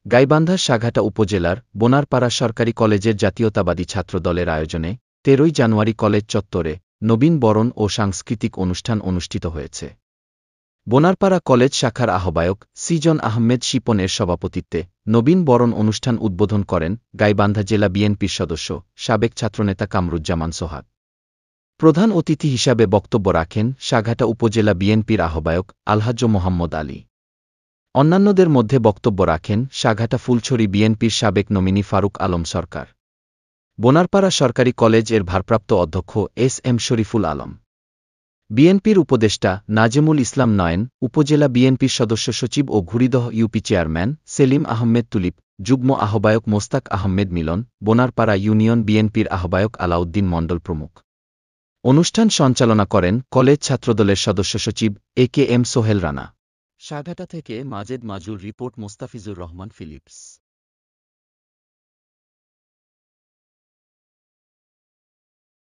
গাইবান্ধার সাঘাটা উপজেলার বোনারপাড়া সরকারি কলেজের জাতীয়তাবাদী ছাত্র দলের আয়োজনে ১৩ জানুয়ারি কলেজ চত্বরে নবীন বরণ ও সাংস্কৃতিক অনুষ্ঠান অনুষ্ঠিত হয়েছে। বোনারপাড়া কলেজ শাখার আহ্বায়ক সিজন আহমেদ শিপনের সভাপতিত্বে নবীন বরণ অনুষ্ঠান উদ্বোধন করেন গাইবান্ধা জেলা বিএনপির সদস্য সাবেক ছাত্রনেতা কামরুজ্জামান সোহাগ। প্রধান অতিথি হিসাবে বক্তব্য রাখেন সাঘাটা উপজেলা বিএনপির আহ্বায়ক আলহাজ্জ মোহাম্মদ আলী। অন্যান্যদের মধ্যে বক্তব্য রাখেন সাঘাটা ফুলছড়ি বিএনপির সাবেক নমিনি ফারুক আলম সরকার, বোনারপাড়া সরকারি কলেজ এর ভারপ্রাপ্ত অধ্যক্ষ এস.এম. শরীফুল আলম, বিএনপির উপদেষ্টা নাজেমুল ইসলাম নয়ন, উপজেলা বিএনপির সদস্য সচিব ও ঘুরিদহ UP chairman Selim Ahmed tulip, যুগ্ম আহ্বায়ক মোস্তাক আহমেদ মিলন, বোনারপাড়া ইউনিয়ন বিএনপির আহ্বায়ক আলাউদ্দিন মণ্ডল প্রমুখ। অনুষ্ঠান সঞ্চালনা করেন কলেজ ছাত্রদলের সদস্য সচিব এ.কে.এম. সোহেল রানা। সাঘাটা থেকে মাজেদ মাজুর রিপোর্ট মোস্তাফিজুর রহমান ফিলিপস।